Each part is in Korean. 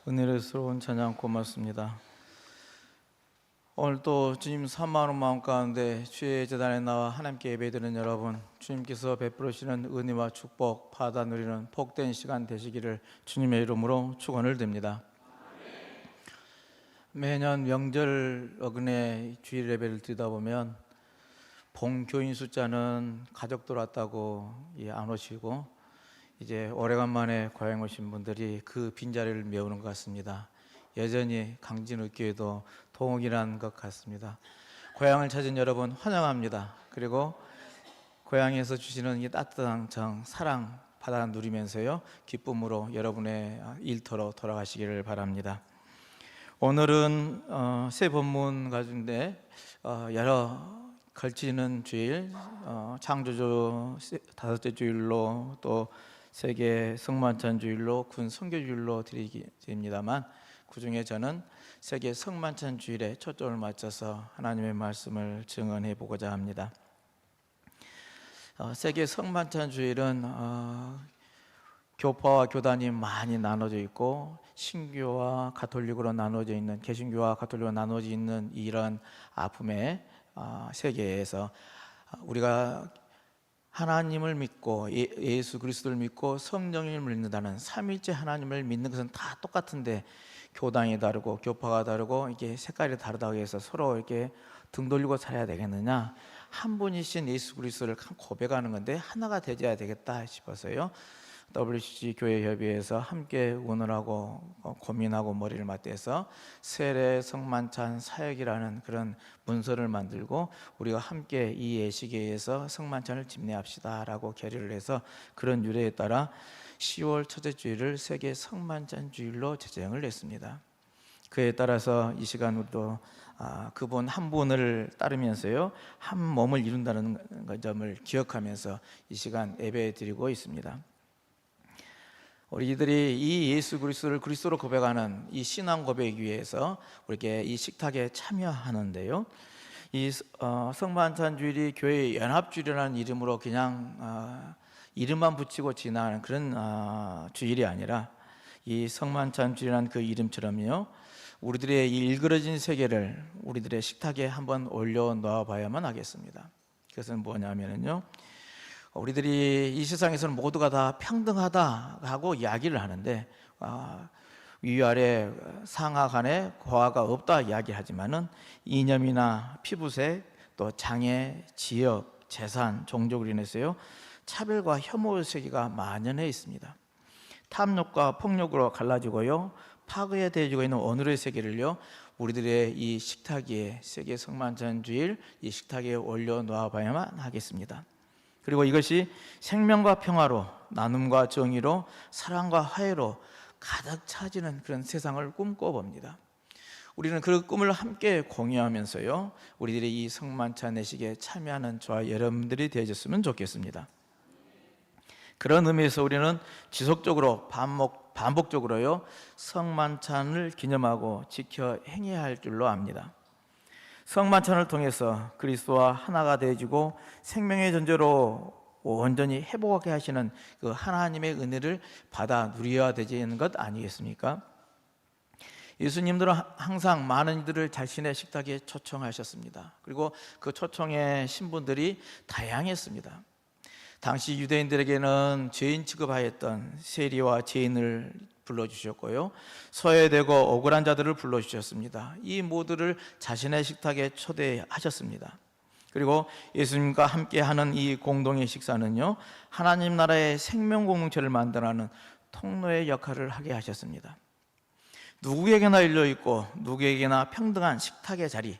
은혜스러운 찬양 고맙습니다. 오늘 또 주님 사모하는 마음 가운데 주의 제단에 나와 하나님께 예배드리는 여러분, 주님께서 베풀으시는 은혜와 축복 받아 누리는 복된 시간 되시기를 주님의 이름으로 축원을 드립니다. 매년 명절 어근에 주일 예배를 드리다 보면 봉교인 숫자는 가족들 왔다고 안 오시고 이제 오래간만에 고향 오신 분들이 그 빈자리를 메우는 것 같습니다. 여전히 강진읍교회도 동욱이라는 것 같습니다. 고향을 찾은 여러분 환영합니다. 그리고 고향에서 주시는 이 따뜻한 정, 사랑 받아 누리면서요, 기쁨으로 여러분의 일터로 돌아가시기를 바랍니다. 오늘은 새 본문 가운데 여러 걸치는 주일, 창조주 다섯째 주일로 또 세계 성만찬 주일로 군 선교 주일로 드립니다만, 그 중에 저는 세계 성만찬 주일에 초점을 맞춰서 하나님의 말씀을 증언해 보고자 합니다. 세계 성만찬 주일은 교파와 교단이 많이 나눠져 있고 신교와 가톨릭으로 나눠져 있는, 개신교와 가톨릭으로 나눠져 있는 이런 아픔의 세계에서 우리가 하나님을 믿고 예수 그리스도를 믿고 성령을 믿는다는 삼위일체 하나님을 믿는 것은 다 똑같은데 교당이 다르고 교파가 다르고 이게 색깔이 다르다고 해서 서로 이렇게 등 돌리고 살아야 되겠느냐? 한 분이신 예수 그리스도를 고백하는 건데 하나가 되어야 되겠다 싶어서요, WCG 교회 협의회에서 함께 의논하고 고민하고 머리를 맞대서 세례 성만찬 사역이라는 그런 문서를 만들고 우리가 함께 이 예식회에서 성만찬을 집례합시다라고 결의를 해서 그런 유래에 따라 10월 첫째 주일을 세계 성만찬 주일로 제정을 했습니다. 그에 따라서 이 시간 우리도 그분 한 분을 따르면서요, 한 몸을 이룬다는 점을 기억하면서 이 시간 예배 드리고 있습니다. 우리들이 이 예수 그리스도를 그리스도로 고백하는 이 신앙 고백 위해서 우리에게 이 식탁에 참여하는데요, 이 성만찬 주일이 교회 연합주일이라는 이름으로 그냥 이름만 붙이고 지나가는 그런 주일이 아니라 이 성만찬 주일이라는 그 이름처럼요, 우리들의 이 일그러진 세계를 우리들의 식탁에 한번 올려놓아 봐야만 하겠습니다. 그것은 뭐냐면요, 우리들이 이 세상에서는 모두가 다 평등하다 하고 이야기를 하는데 위아래 상하 간에 고하가 없다 이야기하지만은 이념이나 피부색 또 장애, 지역, 재산, 종족으로 인해서요 차별과 혐오의 세계가 만연해 있습니다. 탐욕과 폭력으로 갈라지고요 파괴에 대해지고 있는 오늘의 세계를요 우리들의 이 식탁 위에 세계 성만찬 주일 이 식탁 위에 올려놓아 봐야만 하겠습니다. 그리고 이것이 생명과 평화로, 나눔과 정의로, 사랑과 화해로 가득 차지는 그런 세상을 꿈꿔봅니다. 우리는 그 꿈을 함께 공유하면서요 우리들이 이 성만찬 예식에 참여하는 저와 여러분들이 되어졌으면 좋겠습니다. 그런 의미에서 우리는 지속적으로 반복적으로요 성만찬을 기념하고 지켜 행해야 할 줄로 압니다. 성만찬을 통해서 그리스도와 하나가 되어지고 생명의 존재로 온전히 회복하게 하시는 그 하나님의 은혜를 받아 누려야 되는 것 아니겠습니까? 예수님들은 항상 많은 이들을 자신의 식탁에 초청하셨습니다. 그리고 그 초청의 신분들이 다양했습니다. 당시 유대인들에게는 죄인 취급하였던 세리와 죄인을 불러주셨고요 소외되고 억울한 자들을 불러주셨습니다. 이 모두를 자신의 식탁에 초대하셨습니다. 그리고 예수님과 함께하는 이 공동의 식사는요 하나님 나라의 생명 공동체를 만들어가는 통로의 역할을 하게 하셨습니다. 누구에게나 열려있고 누구에게나 평등한 식탁의 자리,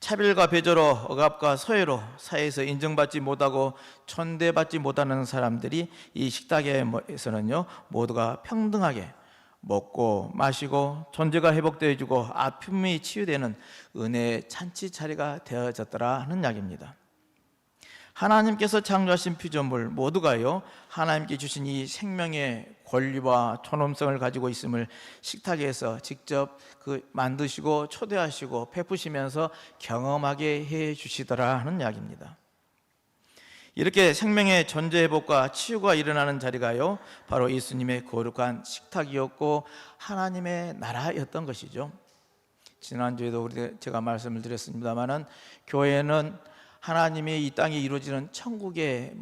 차별과 배조로 억압과 소외로 사회에서 인정받지 못하고 존대받지 못하는 사람들이 이 식탁에서는요 모두가 평등하게 먹고 마시고 존재가 회복되어지고 아픔이 치유되는 은혜의 잔치 자리가 되어졌더라 하는 이야기입니다. 하나님께서 창조하신 피조물 모두가요 하나님께 주신 이 생명의 권리와 존엄성을 가지고 있음을 식탁에서 직접 만드시고 초대하시고 베푸시면서 경험하게 해 주시더라 하는 이야기입니다. 이렇게 생명의 존재 회복과 치유가 일어나는 자리가요, 바로 예수님의 거룩한 식탁이었고 하나님의 나라였던 것이죠. 지난주에도 제가 말씀을 드렸습니다마는, 교회는 하나님의 이 땅에 이루어지는 천국의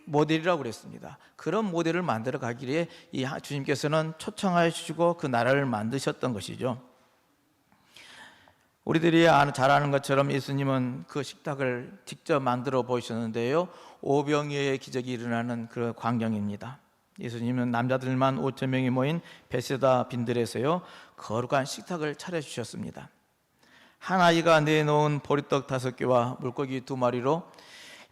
모델이라고 그랬습니다. 그런 모델을 만들어 가기에 이 주님께서는 초청하여 주시고 그 나라를 만드셨던 것이죠. 우리들이 잘 아는 것처럼 예수님은 그 식탁을 직접 만들어 보이셨는데요, 오병이어의 기적이 일어나는 그 광경입니다. 예수님은 남자들만 5천 명이 모인 베세다 빈들에서요, 거룩한 식탁을 차려주셨습니다. 한 아이가 내놓은 보리떡 5개와 물고기 2마리로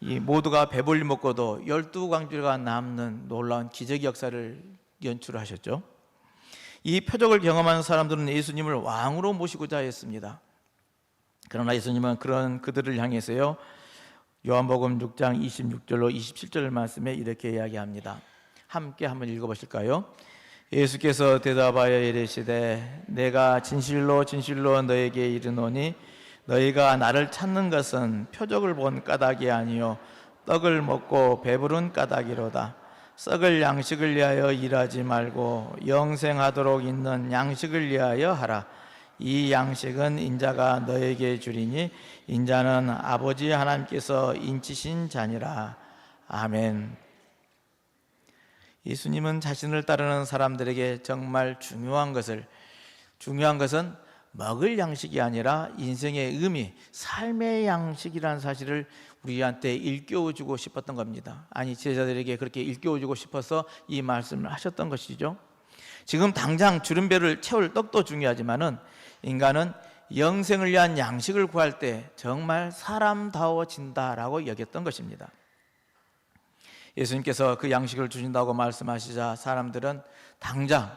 이 모두가 배불리 먹고도 12광주가 남는 놀라운 기적 역사를 연출하셨죠. 이 표적을 경험한 사람들은 예수님을 왕으로 모시고자 했습니다. 그러나 예수님은 그들을 향해서요, 요한복음 6장 26절로 27절 말씀에 이렇게 이야기합니다. 함께 한번 읽어보실까요? 예수께서 대답하여 이르시되 내가 진실로 진실로 너에게 이르노니 너희가 나를 찾는 것은 표적을 본 까닭이 아니요 떡을 먹고 배부른 까닭이로다. 썩을 양식을 위하여 일하지 말고 영생하도록 있는 양식을 위하여 하라. 이 양식은 인자가 너에게 주리니 인자는 아버지 하나님께서 인치신 자니라. 아멘. 예수님은 자신을 따르는 사람들에게 정말 중요한 것은 먹을 양식이 아니라 인생의 의미, 삶의 양식이라는 사실을 우리한테 일깨워주고 싶었던 겁니다. 아니, 제자들에게 그렇게 일깨워주고 싶어서 이 말씀을 하셨던 것이죠. 지금 당장 주름배를 채울 떡도 중요하지만은 인간은 영생을 위한 양식을 구할 때 정말 사람다워진다라고 여겼던 것입니다. 예수님께서 그 양식을 주신다고 말씀하시자 사람들은 당장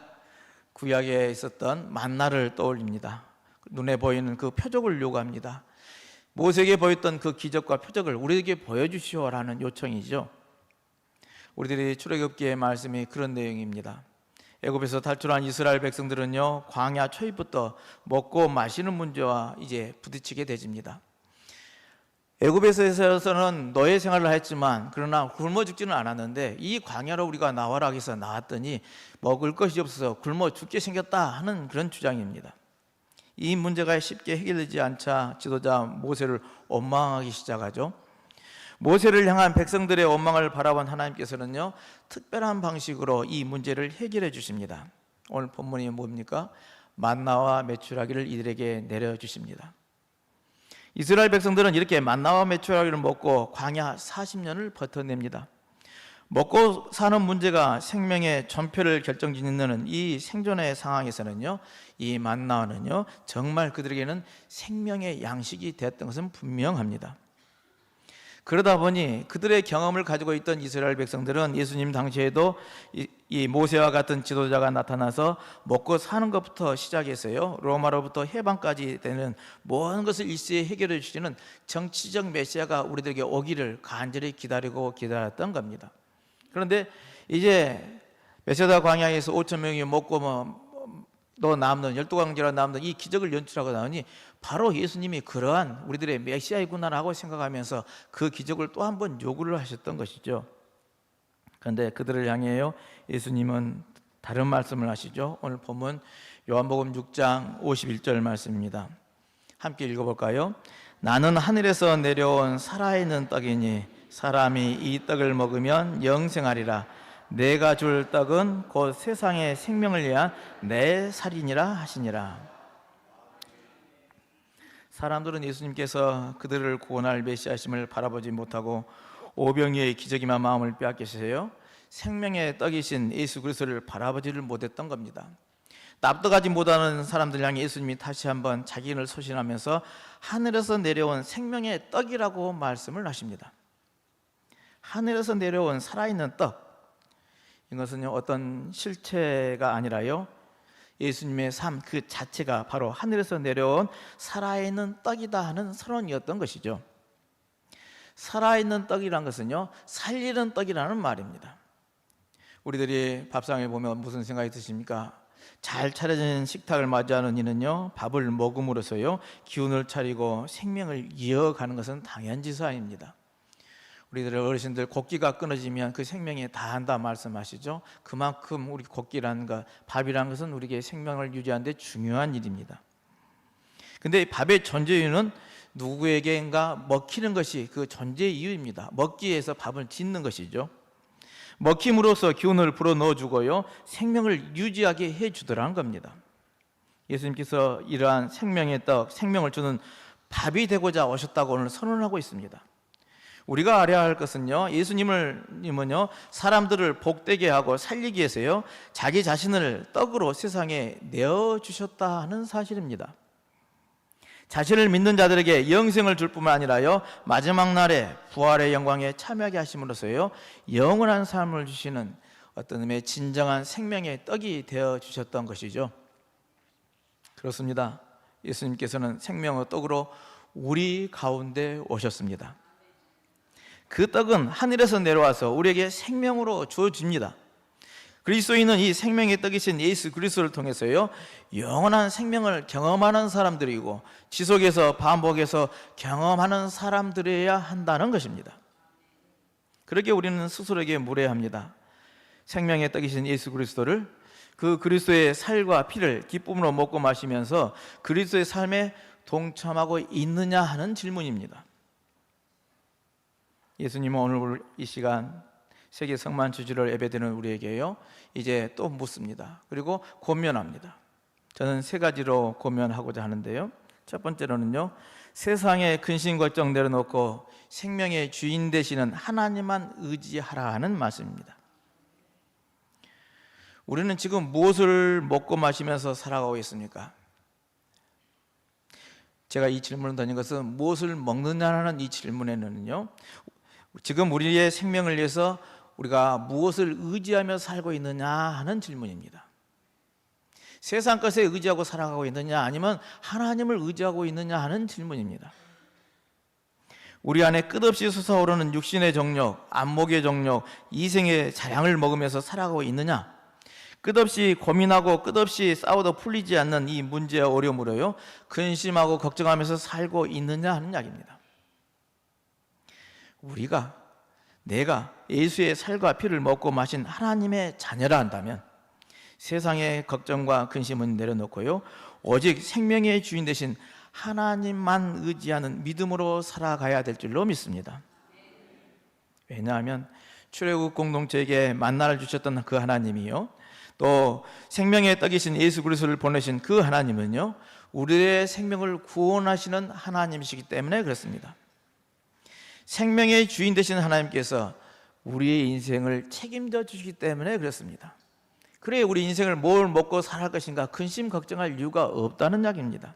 구약에 있었던 만나를 떠올립니다. 눈에 보이는 그 표적을 요구합니다. 모세에게 보였던 그 기적과 표적을 우리에게 보여주시오라는 요청이죠. 우리들이 출애굽기의 말씀이 그런 내용입니다. 애굽에서 탈출한 이스라엘 백성들은요, 광야 초입부터 먹고 마시는 문제와 이제 부딪히게 되집니다. 애굽에서는 노예 생활을 했지만 그러나 굶어 죽지는 않았는데, 이 광야로 우리가 나와라 해서 나왔더니 먹을 것이 없어서 굶어 죽게 생겼다 하는 그런 주장입니다. 이 문제가 쉽게 해결되지 않자 지도자 모세를 원망하기 시작하죠. 모세를 향한 백성들의 원망을 바라본 하나님께서는요, 특별한 방식으로 이 문제를 해결해 주십니다. 오늘 본문이 뭡니까? 만나와 메추라기를 이들에게 내려주십니다. 이스라엘 백성들은 이렇게 만나와 메추라기를 먹고 광야 40년을 버텨냅니다. 먹고 사는 문제가 생명의 전표를 결정짓는 이 생존의 상황에서는요, 이 만나와는요 정말 그들에게는 생명의 양식이 되었던 것은 분명합니다. 그러다 보니 그들의 경험을 가지고 있던 이스라엘 백성들은 예수님 당시에도 이 모세와 같은 지도자가 나타나서 먹고 사는 것부터 시작해서요, 로마로부터 해방까지 되는 모든 것을 일시에 해결해 주시는 정치적 메시아가 우리들에게 오기를 간절히 기다렸던 겁니다. 그런데 이제 베세다 광야에서 5천 명이 먹고 또 남는 12광지라 남는 이 기적을 연출하고 나오니 바로 예수님이 그러한 우리들의 메시아이구나라고 생각하면서 그 기적을 또 한 번 요구를 하셨던 것이죠. 그런데 그들을 향해요, 예수님은 다른 말씀을 하시죠. 오늘 본문 요한복음 6장 51절 말씀입니다. 함께 읽어볼까요? 나는 하늘에서 내려온 살아있는 떡이니 사람이 이 떡을 먹으면 영생하리라. 내가 줄 떡은 곧 세상의 생명을 위한 내 살이니라 하시니라. 사람들은 예수님께서 그들을 구원할 메시아심을 바라보지 못하고 오병이어의 기적이만 마음을 빼앗기세요, 생명의 떡이신 예수 그리스도를 바라보지를 못했던 겁니다. 납득하지 못하는 사람들 향해 예수님이 다시 한번 자기를 소신하면서 하늘에서 내려온 생명의 떡이라고 말씀을 하십니다. 하늘에서 내려온 살아있는 떡, 이것은요 어떤 실체가 아니라요, 예수님의 삶 그 자체가 바로 하늘에서 내려온 살아있는 떡이다 하는 선언이었던 것이죠. 살아있는 떡이란 것은요 살리는 떡이라는 말입니다. 우리들이 밥상에 보면 무슨 생각이 드십니까? 잘 차려진 식탁을 맞이하는 이는요, 밥을 먹음으로써요 기운을 차리고 생명을 이어가는 것은 당연지사입니다. 우리들 어르신들 곡기가 끊어지면 그 생명에 다한다 말씀하시죠. 그만큼 우리 곡기라는 것, 밥이라는 것은 우리에게 생명을 유지하는 데 중요한 일입니다. 근데 밥의 존재 이유는 누구에게인가 먹히는 것이 그 존재 이유입니다. 먹기 위해서 밥을 짓는 것이죠. 먹힘으로써 기운을 불어넣어 주고요, 생명을 유지하게 해주더라는 겁니다. 예수님께서 이러한 생명의 떡, 생명을 주는 밥이 되고자 오셨다고 오늘 선언하고 있습니다. 우리가 알아야 할 것은요, 예수님은요, 사람들을 복되게 하고 살리기 위해서요, 자기 자신을 떡으로 세상에 내어주셨다 하는 사실입니다. 자신을 믿는 자들에게 영생을 줄 뿐만 아니라요, 마지막 날에 부활의 영광에 참여하게 하심으로써요, 영원한 삶을 주시는 어떤 의미의 진정한 생명의 떡이 되어 주셨던 것이죠. 그렇습니다. 예수님께서는 생명의 떡으로 우리 가운데 오셨습니다. 그 떡은 하늘에서 내려와서 우리에게 생명으로 주어집니다. 그리스도인은 이 생명의 떡이신 예수 그리스도를 통해서요, 영원한 생명을 경험하는 사람들이고 지속해서 반복해서 경험하는 사람들이어야 한다는 것입니다. 그렇게 우리는 스스로에게 물어야 합니다. 생명의 떡이신 예수 그리스도를, 그 그리스도의 살과 피를 기쁨으로 먹고 마시면서 그리스도의 삶에 동참하고 있느냐 하는 질문입니다. 예수님은 오늘 이 시간 세계 성만 주지를 예배드리는 우리에게요, 이제 또 묻습니다. 그리고 권면합니다. 저는 세 가지로 권면하고자 하는데요, 첫 번째로는요, 세상의 근심 걱정 내려놓고 생명의 주인 되시는 하나님만 의지하라 하는 말씀입니다. 우리는 지금 무엇을 먹고 마시면서 살아가고 있습니까? 제가 이 질문을 던진 것은 무엇을 먹느냐는 이 질문에는요, 지금 우리의 생명을 위해서 우리가 무엇을 의지하며 살고 있느냐 하는 질문입니다. 세상 것에 의지하고 살아가고 있느냐, 아니면 하나님을 의지하고 있느냐 하는 질문입니다. 우리 안에 끝없이 솟아오르는 육신의 정욕, 안목의 정욕, 이생의 자랑을 먹으면서 살아가고 있느냐, 끝없이 고민하고 끝없이 싸워도 풀리지 않는 이 문제와 어려움으로요, 근심하고 걱정하면서 살고 있느냐 하는 이야기입니다. 내가 예수의 살과 피를 먹고 마신 하나님의 자녀라 한다면 세상의 걱정과 근심은 내려놓고요, 오직 생명의 주인 되신 하나님만 의지하는 믿음으로 살아가야 될 줄로 믿습니다. 왜냐하면 출애굽 공동체에게 만나를 주셨던 그 하나님이요, 또 생명의 떡이신 예수 그리스도를 보내신 그 하나님은요, 우리의 생명을 구원하시는 하나님이시기 때문에 그렇습니다. 생명의 주인 되신 하나님께서 우리의 인생을 책임져 주시기 때문에 그렇습니다. 그래 우리 인생을 뭘 먹고 살아갈 것인가 근심 걱정할 이유가 없다는 이야기입니다.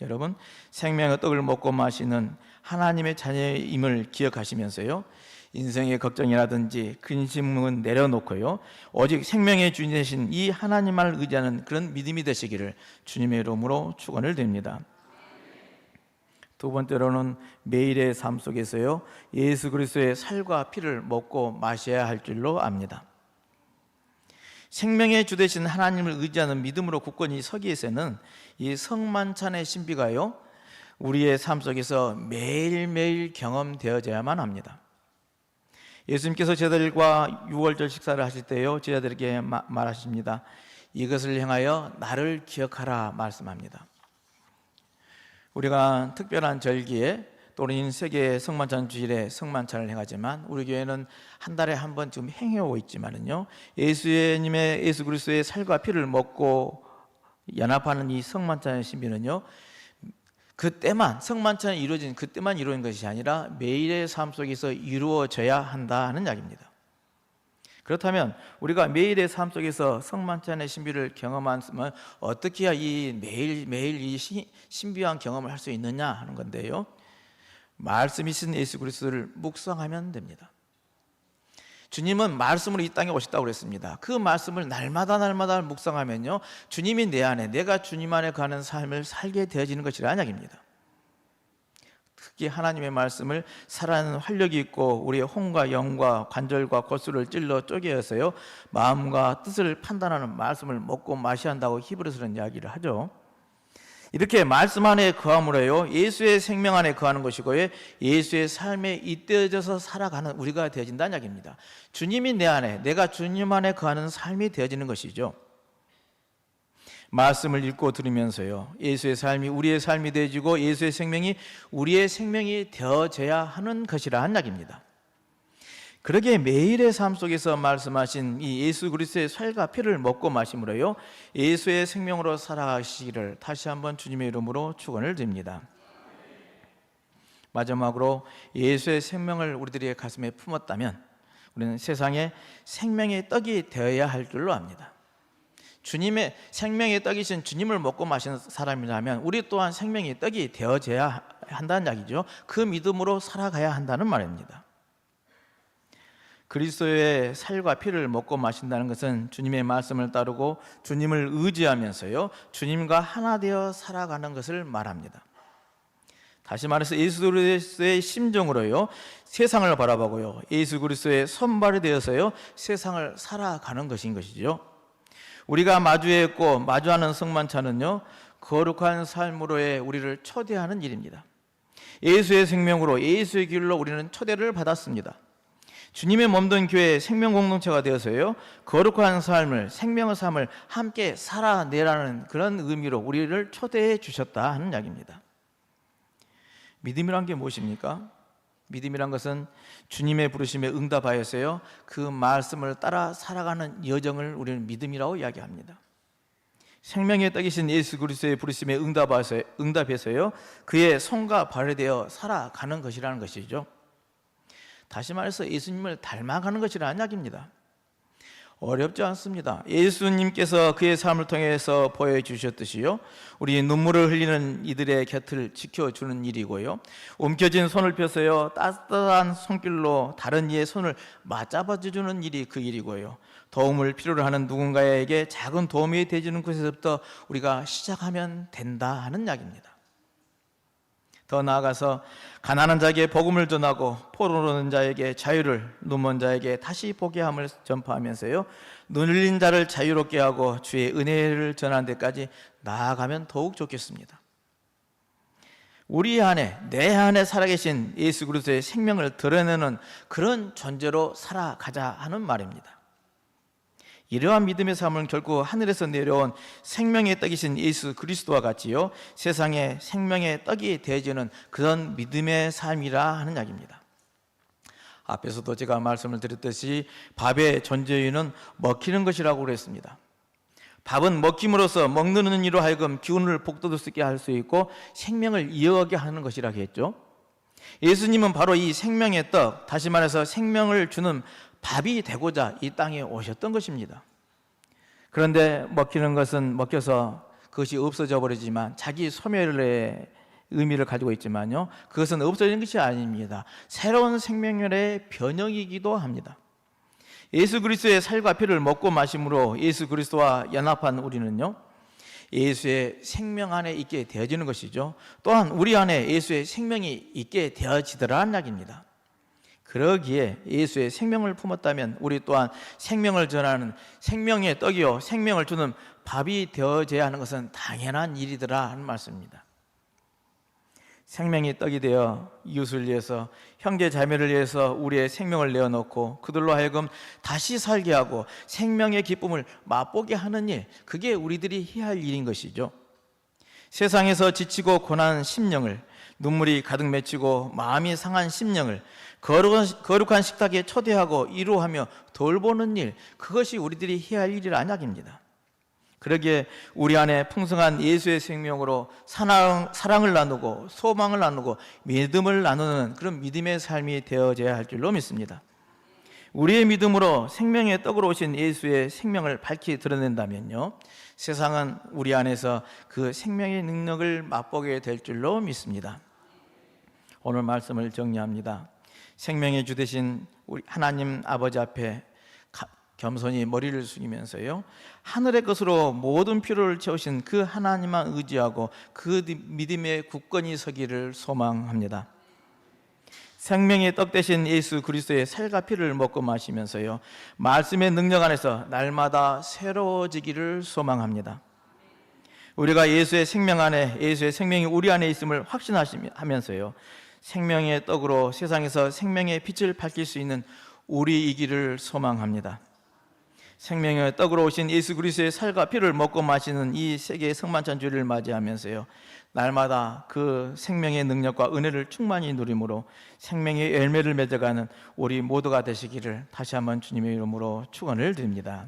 여러분, 생명의 떡을 먹고 마시는 하나님의 자녀임을 기억하시면서요, 인생의 걱정이라든지 근심은 내려놓고요, 오직 생명의 주인 되신 이 하나님만을 의지하는 그런 믿음이 되시기를 주님의 이름으로 축원을 드립니다. 두 번째로는 매일의 삶 속에서요, 예수 그리스도의 살과 피를 먹고 마셔야 할 줄로 압니다. 생명의 주 되신 하나님을 의지하는 믿음으로 굳건히 서기 위해서는 이 성만찬의 신비가요, 우리의 삶 속에서 매일매일 경험되어져야만 합니다. 예수님께서 제자들과 유월절 식사를 하실 때요, 제자들에게 말하십니다. 이것을 행하여 나를 기억하라 말씀합니다. 우리가 특별한 절기에 또는 세계 성만찬 주일에 성만찬을 행하지만 우리 교회는 한 달에 한 번 지금 행해오고 있지만은요, 예수 그리스도의 살과 피를 먹고 연합하는 이 성만찬의 신비는요, 그때만 성만찬이 이루어진 그때만 이루어진 것이 아니라 매일의 삶 속에서 이루어져야 한다는 이야기입니다. 그렇다면 우리가 매일의 삶 속에서 성만찬의 신비를 경험하면 어떻게 해야 이 매일 이 신비한 경험을 할 수 있느냐 하는 건데요, 말씀이신 예수 그리스도를 묵상하면 됩니다. 주님은 말씀으로 이 땅에 오셨다고 그랬습니다. 그 말씀을 날마다 묵상하면요, 주님이 내 안에, 내가 주님 안에 가는 삶을 살게 되어지는 것이라는 이야기입니다. 특히 하나님의 말씀을 살아가는 활력이 있고 우리의 혼과 영과 관절과 골수를 찔러 쪼개어서요, 마음과 뜻을 판단하는 말씀을 먹고 마셔야 한다고 히브리서는 이야기를 하죠. 이렇게 말씀 안에 거함으로요, 예수의 생명 안에 거하는 것이고요, 예수의 삶에 잇대어져서 살아가는 우리가 되어진다는 이야기입니다. 주님이 내 안에, 내가 주님 안에 거하는 삶이 되어지는 것이죠. 말씀을 읽고 들으면서요, 예수의 삶이 우리의 삶이 되어지고 예수의 생명이 우리의 생명이 되어져야 하는 것이라는 이야기입니다. 그러기에 매일의 삶 속에서 말씀하신 이 예수 그리스도의 살과 피를 먹고 마심으로요, 예수의 생명으로 살아가시기를 다시 한번 주님의 이름으로 축원을 드립니다. 마지막으로 예수의 생명을 우리들의 가슴에 품었다면 우리는 세상에 생명의 떡이 되어야 할 줄로 압니다. 주님의 생명의 떡이신 주님을 먹고 마시는 사람이라면 우리 또한 생명의 떡이 되어져야 한다는 이야기죠. 그 믿음으로 살아가야 한다는 말입니다. 그리스도의 살과 피를 먹고 마신다는 것은 주님의 말씀을 따르고 주님을 의지하면서요, 주님과 하나 되어 살아가는 것을 말합니다. 다시 말해서 예수 그리스도의 심정으로요, 세상을 바라보고요, 예수 그리스도의 손발이 되어서요, 세상을 살아가는 것인 것이죠. 우리가 마주했고 마주하는 성만찬은요, 거룩한 삶으로의 우리를 초대하는 일입니다. 예수의 생명으로, 예수의 길로 우리는 초대를 받았습니다. 주님의 몸된 교회의 생명 공동체가 되어서요, 거룩한 삶을, 생명의 삶을 함께 살아내라는 그런 의미로 우리를 초대해 주셨다 하는 이야기입니다. 믿음이란 게 무엇입니까? 믿음이란 것은 주님의 부르심에 응답하여서요, 그 말씀을 따라 살아가는 여정을 우리는 믿음이라고 이야기합니다. 생명의 떡이신 예수 그리스도의 부르심에 응답해서요, 그의 손과 발이 되어 살아가는 것이라는 것이죠. 다시 말해서 예수님을 닮아가는 것이라는 이야기입니다. 어렵지 않습니다. 예수님께서 그의 삶을 통해서 보여주셨듯이요, 우리 눈물을 흘리는 이들의 곁을 지켜주는 일이고요, 움켜진 손을 펴서요, 따뜻한 손길로 다른 이의 손을 맞잡아주는 일이 그 일이고요, 도움을 필요로 하는 누군가에게 작은 도움이 되어주는 곳에서부터 우리가 시작하면 된다 하는 이야기입니다. 더 나아가서 가난한 자에게 복음을 전하고 포로로는 자에게 자유를, 눈먼 자에게 다시 보게 함을 전파하면서요, 눈 흘린 자를 자유롭게 하고 주의 은혜를 전하는 데까지 나아가면 더욱 좋겠습니다. 우리 안에, 내 안에 살아계신 예수 그리스도의 생명을 드러내는 그런 존재로 살아가자 하는 말입니다. 이러한 믿음의 삶은 결국 하늘에서 내려온 생명의 떡이신 예수 그리스도와 같이요, 세상에 생명의 떡이 되어지는 그런 믿음의 삶이라 하는 이야기입니다. 앞에서도 제가 말씀을 드렸듯이 밥의 존재유는 먹히는 것이라고 그랬습니다. 밥은 먹힘으로써 먹는 이로 하여금 기운을 북돋을 수 있게 할 수 있고 생명을 이어가게 하는 것이라고 했죠. 예수님은 바로 이 생명의 떡, 다시 말해서 생명을 주는 밥이 되고자 이 땅에 오셨던 것입니다. 그런데 먹히는 것은 먹혀서 그것이 없어져 버리지만 자기 소멸의 의미를 가지고 있지만요, 그것은 없어지는 것이 아닙니다. 새로운 생명의 변형이기도 합니다. 예수 그리스도의 살과 피를 먹고 마심으로 예수 그리스도와 연합한 우리는요, 예수의 생명 안에 있게 되어지는 것이죠. 또한 우리 안에 예수의 생명이 있게 되어지더라는 이야기입니다. 그러기에 예수의 생명을 품었다면 우리 또한 생명을 전하는 생명의 떡이요, 생명을 주는 밥이 되어져야 하는 것은 당연한 일이더라 하는 말씀입니다. 생명의 떡이 되어 이웃을 위해서, 형제 자매를 위해서 우리의 생명을 내어놓고 그들로 하여금 다시 살게 하고 생명의 기쁨을 맛보게 하는 일, 그게 우리들이 해야 할 일인 것이죠. 세상에서 지치고 고난 심령을, 눈물이 가득 맺히고 마음이 상한 심령을 거룩한 식탁에 초대하고 위로하며 돌보는 일, 그것이 우리들이 해야 할 일이라 이야기입니다. 그러기에 우리 안에 풍성한 예수의 생명으로 사랑을 나누고 소망을 나누고 믿음을 나누는 그런 믿음의 삶이 되어져야 할 줄로 믿습니다. 우리의 믿음으로 생명의 떡으로 오신 예수의 생명을 밝히 드러낸다면요, 세상은 우리 안에서 그 생명의 능력을 맛보게 될 줄로 믿습니다. 오늘 말씀을 정리합니다. 생명의 주 되신 우리 하나님 아버지 앞에 겸손히 머리를 숙이면서요, 하늘의 것으로 모든 필요를 채우신 그 하나님만 의지하고 그 믿음의 굳건히 서기를 소망합니다. 생명의 떡 대신 예수 그리스도의 살과 피를 먹고 마시면서요, 말씀의 능력 안에서 날마다 새로워지기를 소망합니다. 우리가 예수의 생명 안에, 예수의 생명이 우리 안에 있음을 확신하면서요, 생명의 떡으로 세상에서 생명의 빛을 밝힐 수 있는 우리이기를 소망합니다. 생명의 떡으로 오신 예수 그리스도의 살과 피를 먹고 마시는 이 세계의 성만찬주의를 맞이하면서요, 날마다 그 생명의 능력과 은혜를 충만히 누림으로 생명의 열매를 맺어가는 우리 모두가 되시기를 다시 한번 주님의 이름으로 축원을 드립니다.